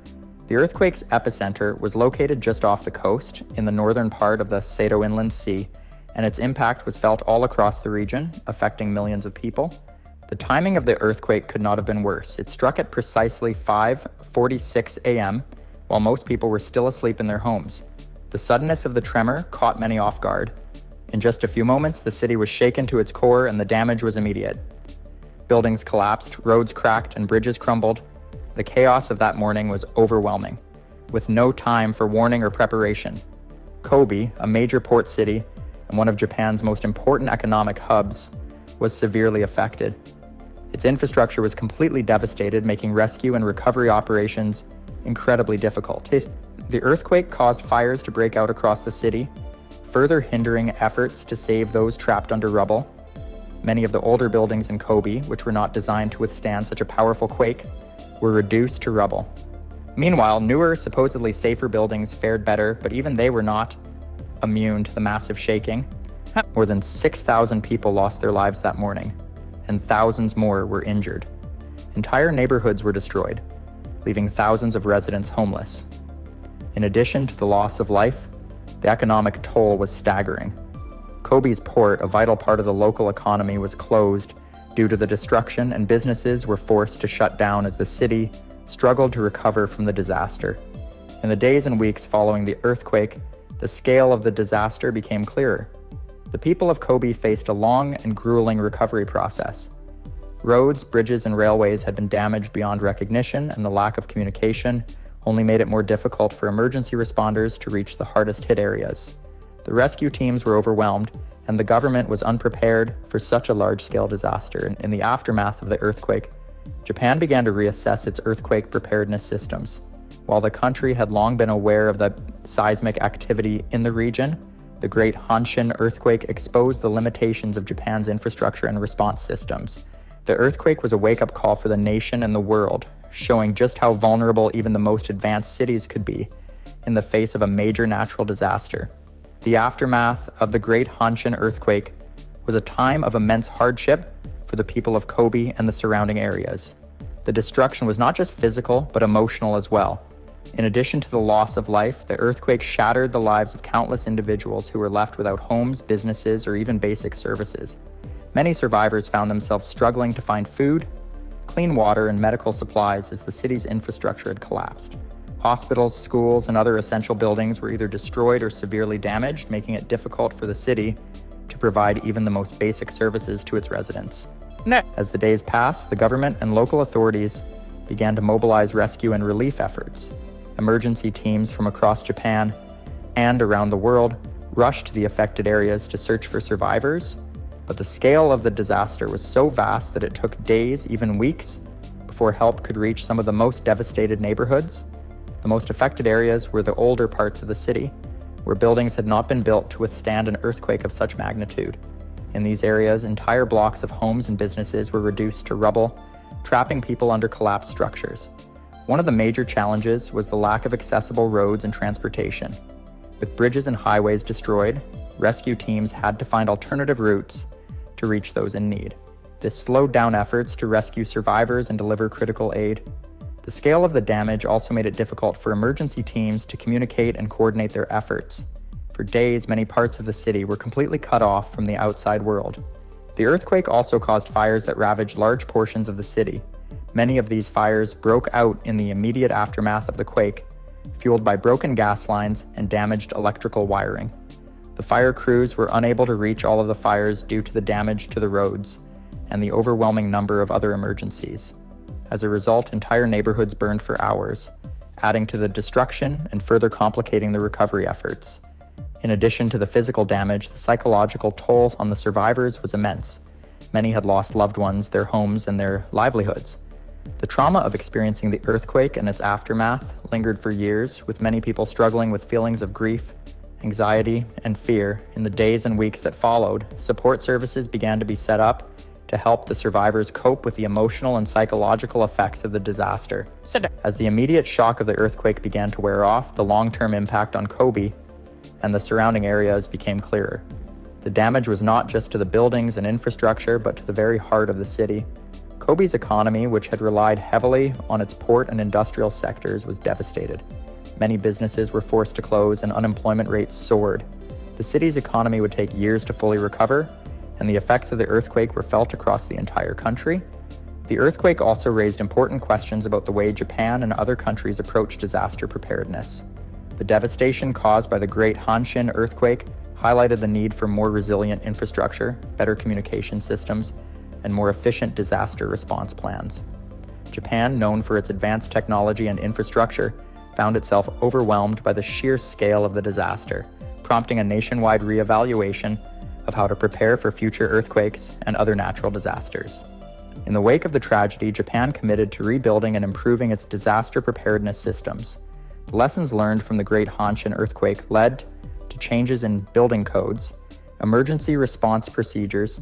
The earthquake's epicenter was located just off the coast, in the northern part of the Seto Inland Sea, and its impact was felt all across the region, affecting millions of people. The timing of the earthquake could not have been worse. It struck at precisely 5:46 a.m., while most people were still asleep in their homes. The suddenness of the tremor caught many off guard. In just a few moments, the city was shaken to its core and the damage was immediate. Buildings collapsed, roads cracked, and bridges crumbled. The chaos of that morning was overwhelming, with no time for warning or preparation. Kobe, a major port city and one of Japan's most important economic hubs, was severely affected. Its infrastructure was completely devastated, making rescue and recovery operations incredibly difficult. The earthquake caused fires to break out across the city, further hindering efforts to save those trapped under rubble. Many of the older buildings in Kobe, which were not designed to withstand such a powerful quake, were reduced to rubble. Meanwhile, newer, supposedly safer buildings fared better, but even they were not immune to the massive shaking. More than 6,000 people lost their lives that morning, and thousands more were injured. Entire neighborhoods were destroyed, leaving thousands of residents homeless. In addition to the loss of life, the economic toll was staggering. Kobe's port, a vital part of the local economy, was closed due to the destruction, and businesses were forced to shut down as the city struggled to recover from the disaster. In the days and weeks following the earthquake, the scale of the disaster became clearer. The people of Kobe faced a long and grueling recovery process. Roads, bridges, and railways had been damaged beyond recognition, and the lack of communication only made it more difficult for emergency responders to reach the hardest hit areas. The rescue teams were overwhelmed, and the government was unprepared for such a large-scale disaster. In the aftermath of the earthquake, Japan began to reassess its earthquake preparedness systems. While the country had long been aware of the seismic activity in the region, the Great Hanshin earthquake exposed the limitations of Japan's infrastructure and response systems. The earthquake was a wake-up call for the nation and the world, showing just how vulnerable even the most advanced cities could be in the face of a major natural disaster. The aftermath of the Great Hanshin earthquake was a time of immense hardship for the people of Kobe and the surrounding areas. The destruction was not just physical, but emotional as well. In addition to the loss of life, the earthquake shattered the lives of countless individuals who were left without homes, businesses, or even basic services. Many survivors found themselves struggling to find food, clean water, and medical supplies as the city's infrastructure had collapsed. Hospitals, schools, and other essential buildings were either destroyed or severely damaged, making it difficult for the city to provide even the most basic services to its residents. As the days passed, the government and local authorities began to mobilize rescue and relief efforts. Emergency teams from across Japan and around the world rushed to the affected areas to search for survivors, but the scale of the disaster was so vast that it took days, even weeks, before help could reach some of the most devastated neighborhoods. The most affected areas were the older parts of the city, where buildings had not been built to withstand an earthquake of such magnitude. In these areas, entire blocks of homes and businesses were reduced to rubble, trapping people under collapsed structures. One of the major challenges was the lack of accessible roads and transportation. With bridges and highways destroyed, rescue teams had to find alternative routes to reach those in need. This slowed down efforts to rescue survivors and deliver critical aid. The scale of the damage also made it difficult for emergency teams to communicate and coordinate their efforts. For days, many parts of the city were completely cut off from the outside world. The earthquake also caused fires that ravaged large portions of the city. Many of these fires broke out in the immediate aftermath of the quake, fueled by broken gas lines and damaged electrical wiring. The fire crews were unable to reach all of the fires due to the damage to the roads and the overwhelming number of other emergencies. As a result, entire neighborhoods burned for hours, adding to the destruction and further complicating the recovery efforts. In addition to the physical damage, the psychological toll on the survivors was immense. Many had lost loved ones, their homes, and their livelihoods. The trauma of experiencing the earthquake and its aftermath lingered for years, with many people struggling with feelings of grief, anxiety, and fear. In the days and weeks that followed, support services began to be set up to help the survivors cope with the emotional and psychological effects of the disaster. As the immediate shock of the earthquake began to wear off, the long-term impact on Kobe and the surrounding areas became clearer. The damage was not just to the buildings and infrastructure, but to the very heart of the city. Kobe's economy, which had relied heavily on its port and industrial sectors, was devastated. Many businesses were forced to close and unemployment rates soared. The city's economy would take years to fully recover, and the effects of the earthquake were felt across the entire country. The earthquake also raised important questions about the way Japan and other countries approach disaster preparedness. The devastation caused by the Great Hanshin earthquake highlighted the need for more resilient infrastructure, better communication systems, and more efficient disaster response plans. Japan, known for its advanced technology and infrastructure, found itself overwhelmed by the sheer scale of the disaster, prompting a nationwide reevaluation of how to prepare for future earthquakes and other natural disasters. In the wake of the tragedy, Japan committed to rebuilding and improving its disaster preparedness systems. The lessons learned from the Great Hanshin earthquake led to changes in building codes, emergency response procedures,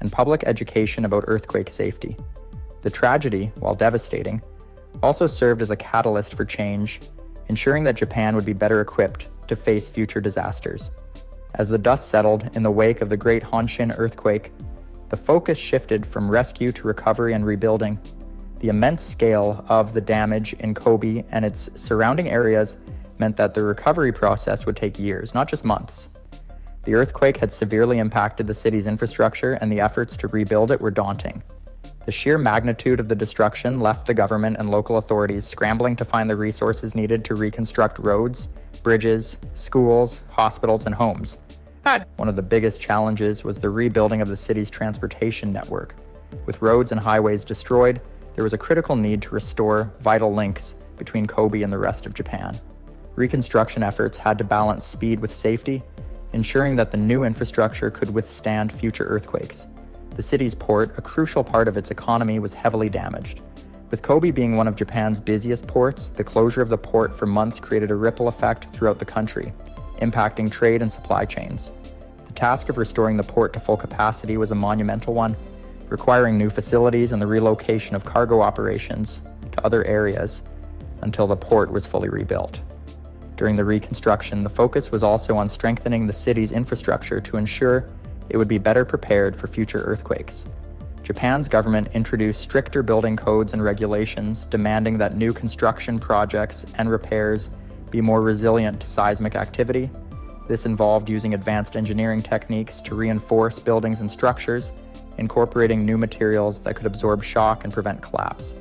and public education about earthquake safety. The tragedy, while devastating, also served as a catalyst for change, ensuring that Japan would be better equipped to face future disasters. As the dust settled in the wake of the Great Hanshin earthquake, the focus shifted from rescue to recovery and rebuilding. The immense scale of the damage in Kobe and its surrounding areas meant that the recovery process would take years, not just months. The earthquake had severely impacted the city's infrastructure, and the efforts to rebuild it were daunting. The sheer magnitude of the destruction left the government and local authorities scrambling to find the resources needed to reconstruct roads, bridges, schools, hospitals, and homes. One of the biggest challenges was the rebuilding of the city's transportation network. With roads and highways destroyed, there was a critical need to restore vital links between Kobe and the rest of Japan. Reconstruction efforts had to balance speed with safety, ensuring that the new infrastructure could withstand future earthquakes. The city's port, a crucial part of its economy, was heavily damaged. With Kobe being one of Japan's busiest ports, the closure of the port for months created a ripple effect throughout the country, impacting trade and supply chains. The task of restoring the port to full capacity was a monumental one, requiring new facilities and the relocation of cargo operations to other areas until the port was fully rebuilt. During the reconstruction, the focus was also on strengthening the city's infrastructure to ensure it would be better prepared for future earthquakes. Japan's government introduced stricter building codes and regulations, demanding that new construction projects and repairs be more resilient to seismic activity. This involved using advanced engineering techniques to reinforce buildings and structures, incorporating new materials that could absorb shock and prevent collapse.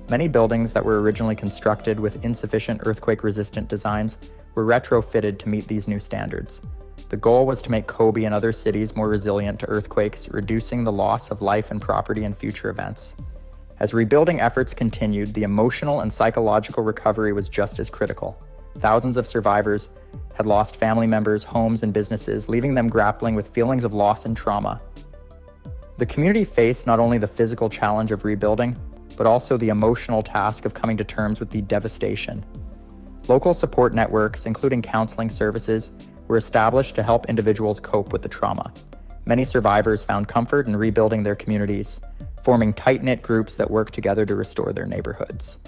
Many buildings that were originally constructed with insufficient earthquake-resistant designs were retrofitted to meet these new standards. The goal was to make Kobe and other cities more resilient to earthquakes, reducing the loss of life and property in future events. As rebuilding efforts continued, the emotional and psychological recovery was just as critical. Thousands of survivors had lost family members, homes, and businesses, leaving them grappling with feelings of loss and trauma. The community faced not only the physical challenge of rebuilding, but also the emotional task of coming to terms with the devastation. Local support networks, including counseling services, were established to help individuals cope with the trauma. Many survivors found comfort in rebuilding their communities, forming tight-knit groups that worked together to restore their neighborhoods.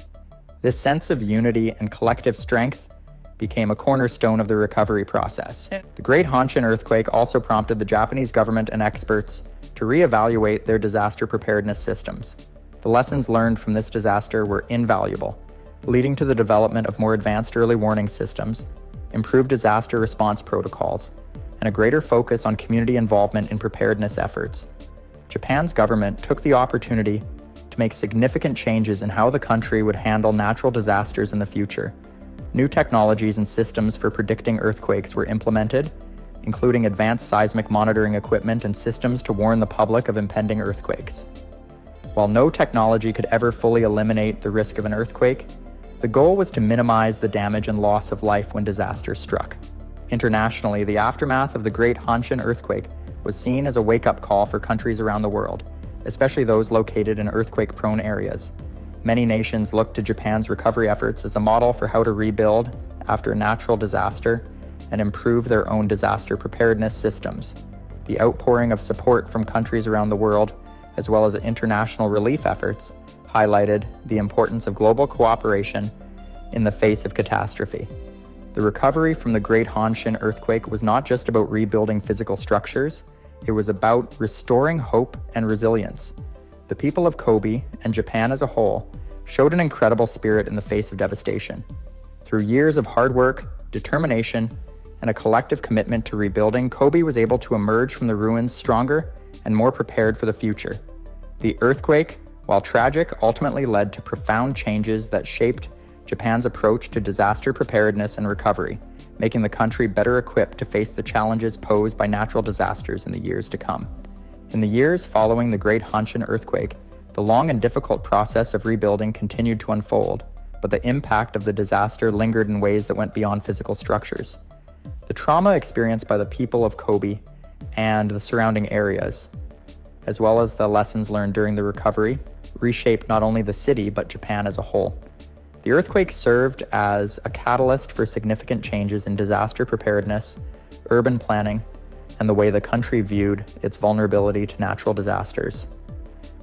This sense of unity and collective strength became a cornerstone of the recovery process. The Great Hanshin earthquake also prompted the Japanese government and experts to reevaluate their disaster preparedness systems. The lessons learned from this disaster were invaluable, leading to the development of more advanced early warning systems, improved disaster response protocols, and a greater focus on community involvement in preparedness efforts. Japan's government took the opportunity to make significant changes in how the country would handle natural disasters in the future. New technologies and systems for predicting earthquakes were implemented, including advanced seismic monitoring equipment and systems to warn the public of impending earthquakes. While no technology could ever fully eliminate the risk of an earthquake, the goal was to minimize the damage and loss of life when disaster struck. Internationally, the aftermath of the Great Hanshin earthquake was seen as a wake-up call for countries around the world, especially those located in earthquake-prone areas. Many nations looked to Japan's recovery efforts as a model for how to rebuild after a natural disaster and improve their own disaster preparedness systems. The outpouring of support from countries around the world, as well as international relief efforts, highlighted the importance of global cooperation in the face of catastrophe. The recovery from the Great Hanshin earthquake was not just about rebuilding physical structures, it was about restoring hope and resilience. The people of Kobe, and Japan as a whole, showed an incredible spirit in the face of devastation. Through years of hard work, determination, and a collective commitment to rebuilding, Kobe was able to emerge from the ruins stronger and more prepared for the future. The earthquake, while tragic, ultimately led to profound changes that shaped Japan's approach to disaster preparedness and recovery, making the country better equipped to face the challenges posed by natural disasters in the years to come. In the years following the Great Hanshin earthquake, the long and difficult process of rebuilding continued to unfold, but the impact of the disaster lingered in ways that went beyond physical structures. The trauma experienced by the people of Kobe and the surrounding areas, as well as the lessons learned during the recovery, reshaped not only the city but Japan as a whole. The earthquake served as a catalyst for significant changes in disaster preparedness, urban planning, and the way the country viewed its vulnerability to natural disasters.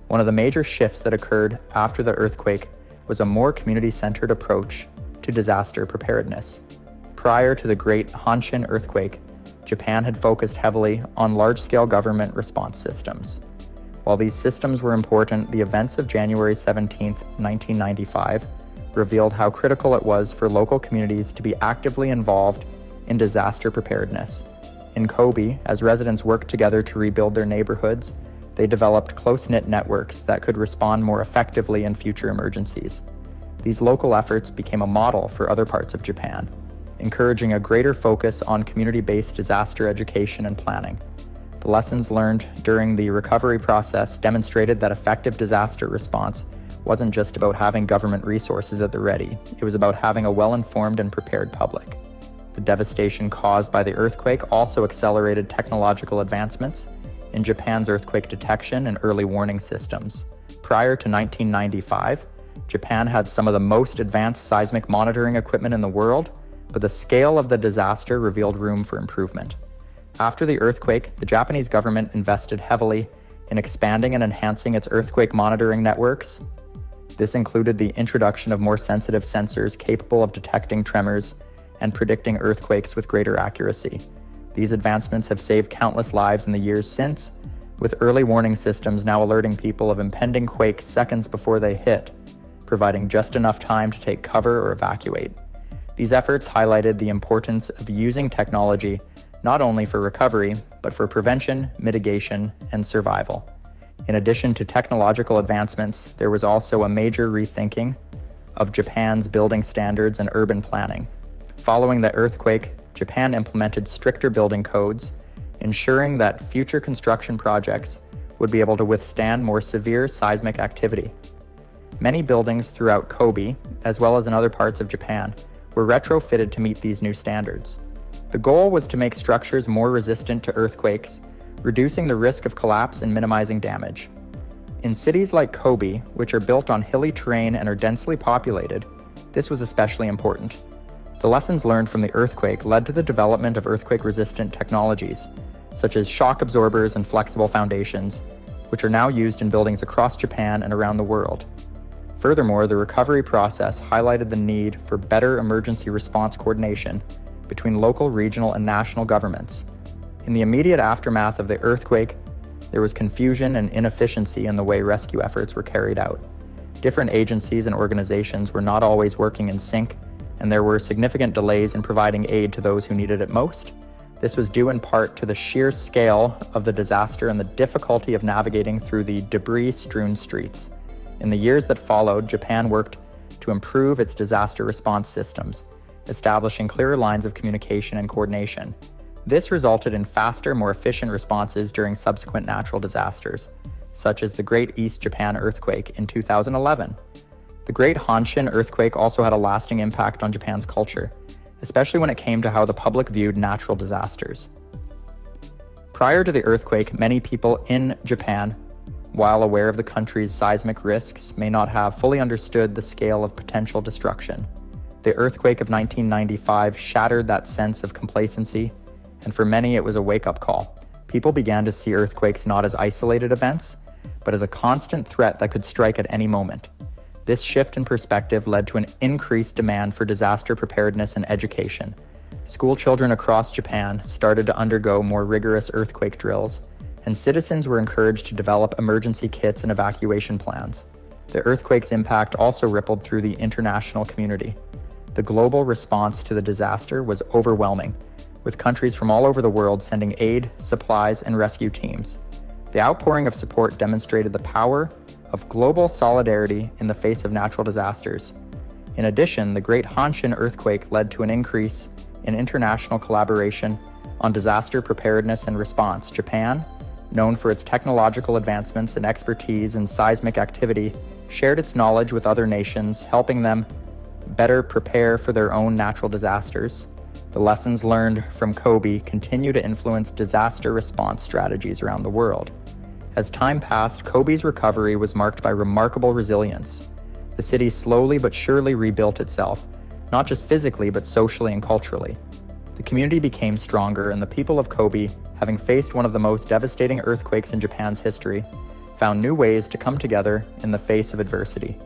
One of the major shifts that occurred after the earthquake was a more community-centered approach to disaster preparedness. Prior to the Great Hanshin earthquake, Japan had focused heavily on large-scale government response systems. While these systems were important, the events of January 17, 1995, revealed how critical it was for local communities to be actively involved in disaster preparedness. In Kobe, as residents worked together to rebuild their neighborhoods, they developed close-knit networks that could respond more effectively in future emergencies. These local efforts became a model for other parts of Japan, encouraging a greater focus on community-based disaster education and planning. The lessons learned during the recovery process demonstrated that effective disaster response wasn't just about having government resources at the ready, it was about having a well-informed and prepared public. The devastation caused by the earthquake also accelerated technological advancements in Japan's earthquake detection and early warning systems. Prior to 1995, Japan had some of the most advanced seismic monitoring equipment in the world, but the scale of the disaster revealed room for improvement. After the earthquake, the Japanese government invested heavily in expanding and enhancing its earthquake monitoring networks. This included the introduction of more sensitive sensors capable of detecting tremors and predicting earthquakes with greater accuracy. These advancements have saved countless lives in the years since, with early warning systems now alerting people of impending quakes seconds before they hit, providing just enough time to take cover or evacuate. These efforts highlighted the importance of using technology not only for recovery, but for prevention, mitigation, and survival. In addition to technological advancements, there was also a major rethinking of Japan's building standards and urban planning. Following the earthquake, Japan implemented stricter building codes, ensuring that future construction projects would be able to withstand more severe seismic activity. Many buildings throughout Kobe, as well as in other parts of Japan, were retrofitted to meet these new standards. The goal was to make structures more resistant to earthquakes, reducing the risk of collapse and minimizing damage. In cities like Kobe, which are built on hilly terrain and are densely populated, this was especially important. The lessons learned from the earthquake led to the development of earthquake-resistant technologies, such as shock absorbers and flexible foundations, which are now used in buildings across Japan and around the world. Furthermore, the recovery process highlighted the need for better emergency response coordination between local, regional, and national governments. In the immediate aftermath of the earthquake, there was confusion and inefficiency in the way rescue efforts were carried out. Different agencies and organizations were not always working in sync, and there were significant delays in providing aid to those who needed it most. This was due in part to the sheer scale of the disaster and the difficulty of navigating through the debris-strewn streets. In the years that followed, Japan worked to improve its disaster response systems, establishing clearer lines of communication and coordination. This resulted in faster, more efficient responses during subsequent natural disasters, such as the Great East Japan earthquake in 2011. The Great Hanshin earthquake also had a lasting impact on Japan's culture, especially when it came to how the public viewed natural disasters. Prior to the earthquake, many people in Japan, while aware of the country's seismic risks, may not have fully understood the scale of potential destruction. The earthquake of 1995 shattered that sense of complacency, and for many it was a wake-up call. People began to see earthquakes not as isolated events, but as a constant threat that could strike at any moment. This shift in perspective led to an increased demand for disaster preparedness and education. School children across Japan started to undergo more rigorous earthquake drills, and citizens were encouraged to develop emergency kits and evacuation plans. The earthquake's impact also rippled through the international community. The global response to the disaster was overwhelming, with countries from all over the world sending aid, supplies, and rescue teams. The outpouring of support demonstrated the power of global solidarity in the face of natural disasters. In addition, the Great Hanshin earthquake led to an increase in international collaboration on disaster preparedness and response. Japan, known for its technological advancements and expertise in seismic activity, shared its knowledge with other nations, helping them better prepare for their own natural disasters. The lessons learned from Kobe continue to influence disaster response strategies around the world. As time passed, Kobe's recovery was marked by remarkable resilience. The city slowly but surely rebuilt itself, not just physically but socially and culturally. The community became stronger, and the people of Kobe, having faced one of the most devastating earthquakes in Japan's history, found new ways to come together in the face of adversity.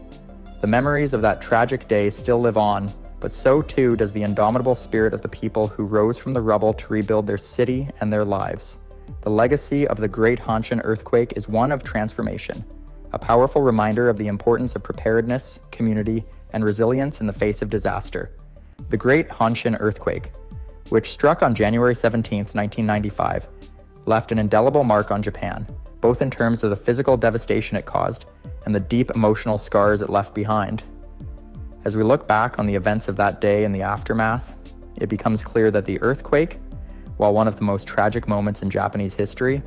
The memories of that tragic day still live on, but so too does the indomitable spirit of the people who rose from the rubble to rebuild their city and their lives. The legacy of the Great Hanshin earthquake is one of transformation, a powerful reminder of the importance of preparedness, community, and resilience in the face of disaster. The Great Hanshin earthquake, which struck on January 17, 1995, left an indelible mark on Japan, both in terms of the physical devastation it caused and the deep emotional scars it left behind. As we look back on the events of that day and the aftermath, it becomes clear that the earthquake, while one of the most tragic moments in Japanese history,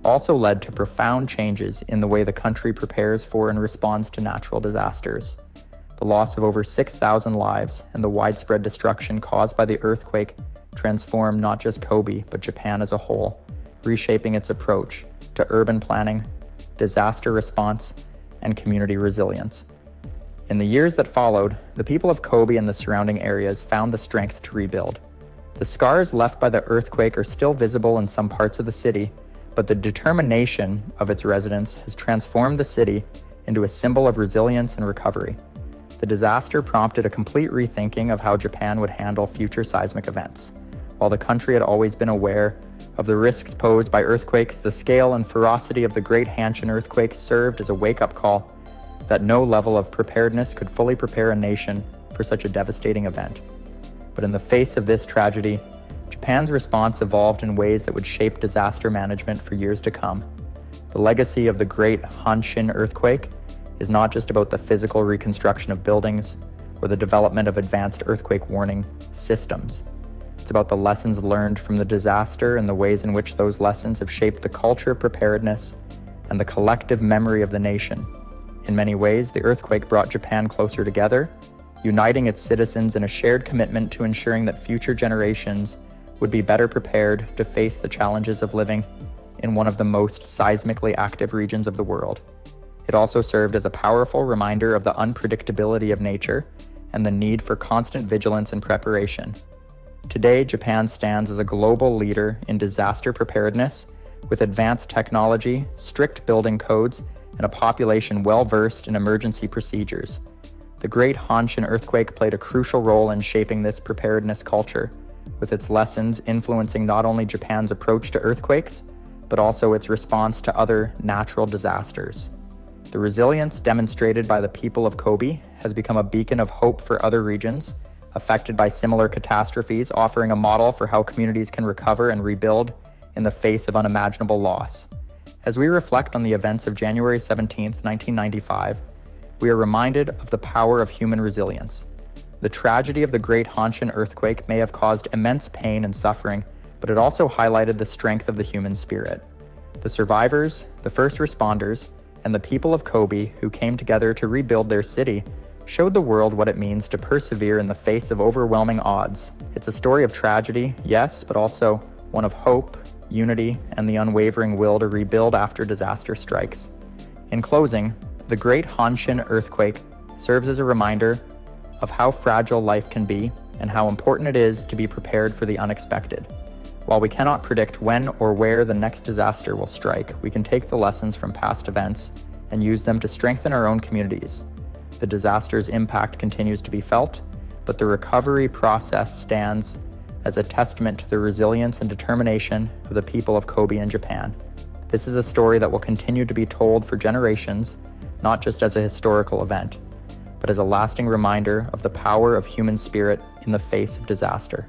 also led to profound changes in the way the country prepares for and responds to natural disasters. The loss of over 6,000 lives and the widespread destruction caused by the earthquake transformed not just Kobe, but Japan as a whole, reshaping its approach to urban planning, disaster response, and community resilience. In the years that followed, the people of Kobe and the surrounding areas found the strength to rebuild. The scars left by the earthquake are still visible in some parts of the city, but the determination of its residents has transformed the city into a symbol of resilience and recovery. The disaster prompted a complete rethinking of how Japan would handle future seismic events. While the country had always been aware of the risks posed by earthquakes, the scale and ferocity of the Great Hanshin earthquake served as a wake-up call that no level of preparedness could fully prepare a nation for such a devastating event. But in the face of this tragedy, Japan's response evolved in ways that would shape disaster management for years to come. The legacy of the Great Hanshin earthquake is not just about the physical reconstruction of buildings or the development of advanced earthquake warning systems. It's about the lessons learned from the disaster and the ways in which those lessons have shaped the culture of preparedness and the collective memory of the nation. In many ways, the earthquake brought Japan closer together, uniting its citizens in a shared commitment to ensuring that future generations would be better prepared to face the challenges of living in one of the most seismically active regions of the world. It also served as a powerful reminder of the unpredictability of nature and the need for constant vigilance and preparation. Today, Japan stands as a global leader in disaster preparedness with advanced technology, strict building codes, and a population well-versed in emergency procedures. The Great Hanshin earthquake played a crucial role in shaping this preparedness culture, with its lessons influencing not only Japan's approach to earthquakes, but also its response to other natural disasters. The resilience demonstrated by the people of Kobe has become a beacon of hope for other regions affected by similar catastrophes, offering a model for how communities can recover and rebuild in the face of unimaginable loss. As we reflect on the events of January 17, 1995, we are reminded of the power of human resilience. The tragedy of the Great Hanshin earthquake may have caused immense pain and suffering, but it also highlighted the strength of the human spirit. The survivors, the first responders, and the people of Kobe who came together to rebuild their city showed the world what it means to persevere in the face of overwhelming odds. It's a story of tragedy, yes, but also one of hope, unity, and the unwavering will to rebuild after disaster strikes. In closing, the Great Hanshin earthquake serves as a reminder of how fragile life can be and how important it is to be prepared for the unexpected. While we cannot predict when or where the next disaster will strike, we can take the lessons from past events and use them to strengthen our own communities. the disaster's impact continues to be felt, but the recovery process stands as a testament to the resilience and determination of the people of Kobe and Japan. This is a story that will continue to be told for generations, not just as a historical event, but as a lasting reminder of the power of human spirit in the face of disaster.